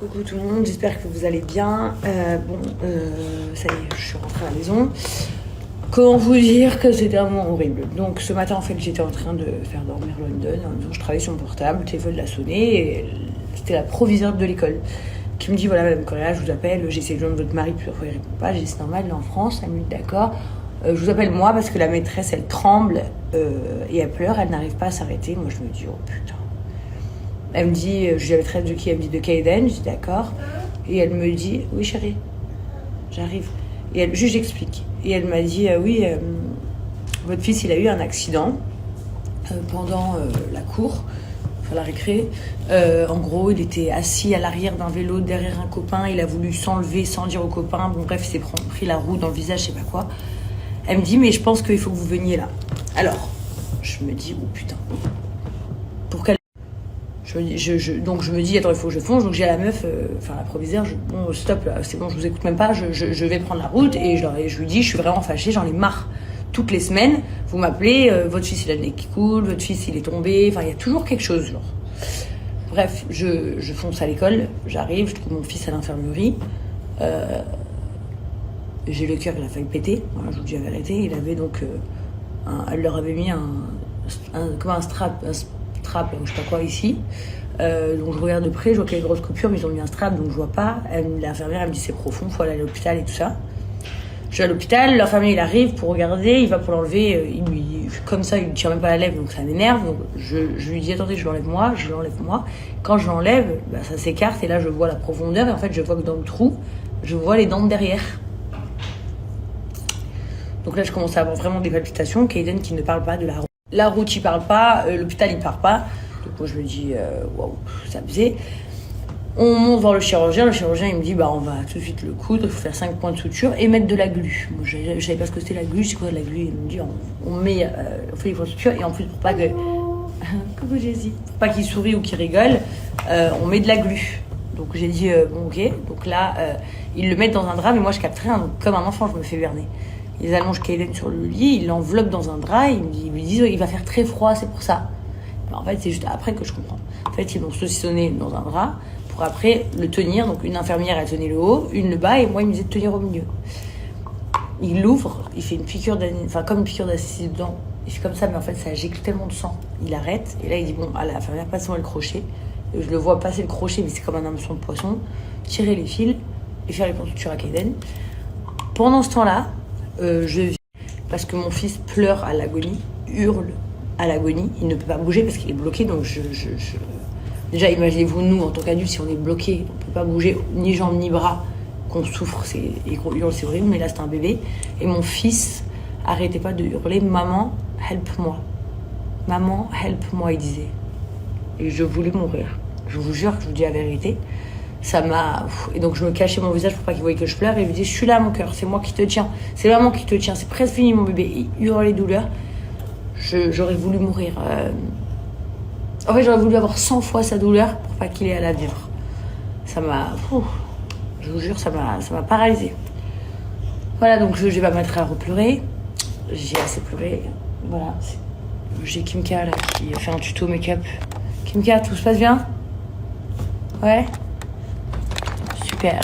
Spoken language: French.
Coucou tout le monde, j'espère que vous allez bien. Ça y est, je suis rentrée à la maison. Comment vous dire que c'était un moment horrible. Donc ce matin, en fait, j'étais en train de faire dormir London. En même temps, je travaillais sur mon portable, le téléphone l'a sonné et c'était la proviseure de l'école qui me dit voilà, Madame Correa, je vous appelle, j'ai essayé de joindre votre mari plusieurs fois, il répond pas. J'ai dit c'est normal, il est en France. Elle me dit d'accord. Je vous appelle moi parce que la maîtresse, elle tremble et elle pleure, elle n'arrive pas à s'arrêter. Moi, je me dis oh putain. Elle me dit, je lui avais traité de qui? Elle me dit de Kaiden, je dis d'accord. Et elle me dit, oui chérie, j'arrive. Et elle, juste j'explique. Et elle m'a dit, oui, votre fils il a eu un accident pendant la cour, enfin la récré. En gros, il était assis à l'arrière d'un vélo derrière un copain, il a voulu s'enlever sans dire au copain. Bon bref, il s'est pris la roue dans le visage, je sais pas quoi. Elle me dit, mais je pense qu'il faut que vous veniez là. Alors, je me dis, oh putain. Pour quelle donc je me dis attends il faut que je fonce, donc j'ai la meuf la proviseure, bon stop là, c'est bon, je vous écoute même pas, je vais prendre la route et je lui dis je suis vraiment fâchée, j'en ai marre. Toutes les semaines vous m'appelez, votre fils il a le nez qui coule, votre fils il est tombé, enfin il y a toujours quelque chose genre. Bref, je fonce à l'école, j'arrive, je trouve mon fils à l'infirmerie, j'ai le cœur, il a failli péter, voilà, je vous dis la vérité, il avait donc elle leur avait mis un strap, je sais pas quoi ici, donc je regarde de près, je vois qu'il y a des grosses coupures, mais ils ont mis un strap, donc je vois pas. L'infirmière elle me dit c'est profond, faut aller à l'hôpital et tout ça. Je vais à l'hôpital, l'infirmier il arrive pour regarder, il va pour l'enlever, comme ça il ne tire même pas la lèvre, donc ça m'énerve, donc je lui dis attendez, je l'enlève moi. Quand je l'enlève, ça s'écarte et là je vois la profondeur et en fait je vois que dans le trou, je vois les dents de derrière. Donc là je commence à avoir vraiment des palpitations, Kaiden qui ne parle pas de la route il parle pas, l'hôpital il parle pas. Donc moi je me dis waouh, c'est abusé. On monte voir le chirurgien il me dit bah on va tout de suite le coudre, il faut faire 5 points de suture et mettre de la glu. Moi je savais pas ce que c'était la glu, c'est quoi de la glu? Il me dit on fait les points de suture et en plus pour pas que coucou Jésus, pour pas qu'il sourie ou qu'il rigole, on met de la glu. Donc j'ai dit bon ok, donc là ils le mettent dans un drap mais moi je capte rien, donc comme un enfant je me fais berner. Ils allongent Kaiden sur le lit, ils l'enveloppent dans un drap, ils lui disent il va faire très froid, c'est pour ça. En fait, c'est juste après que je comprends. En fait, ils l'ont saucissonné dans un drap pour après le tenir. Donc une infirmière, elle tenait le haut, une le bas, et moi, il me disait de tenir au milieu. Il l'ouvre, il fait une piqûre comme une piqûre d'acide dedans. Il fait comme ça, mais en fait, ça gicle tellement de sang. Il arrête, et là, il dit bon, à l'infirmière, passe-moi le crochet. Et je le vois passer le crochet, mais c'est comme un hameçon de poisson, tirer les fils et faire les constructures à Kaiden. Pendant ce temps-là, je vis parce que mon fils pleure à l'agonie, hurle à l'agonie, il ne peut pas bouger parce qu'il est bloqué, donc déjà imaginez-vous nous en tant qu'adultes, si on est bloqué, on peut pas bouger ni jambes ni bras, qu'on souffre et qu'on hurle, c'est horrible, mais là c'est un bébé, et mon fils arrêtait pas de hurler maman help-moi, maman help-moi, il disait, et je voulais mourir, je vous jure que je vous dis la vérité. Ça m'a... Et donc je me cachais mon visage pour pas qu'il voie que je pleure et je lui dis je suis là mon cœur, c'est moi qui te tiens, c'est maman qui te tient, c'est presque fini mon bébé. Il hurlait douleur. J'aurais voulu mourir. En fait j'aurais voulu avoir 100 fois sa douleur pour pas qu'il ait à la vivre. Ça m'a... Je vous jure, ça m'a paralysée. Voilà, donc je vais pas me mettre à repleurer. J'ai assez pleuré. Voilà. J'ai Kimka là qui fait un tuto make-up. Kimka, tout se passe bien? Ouais? Super.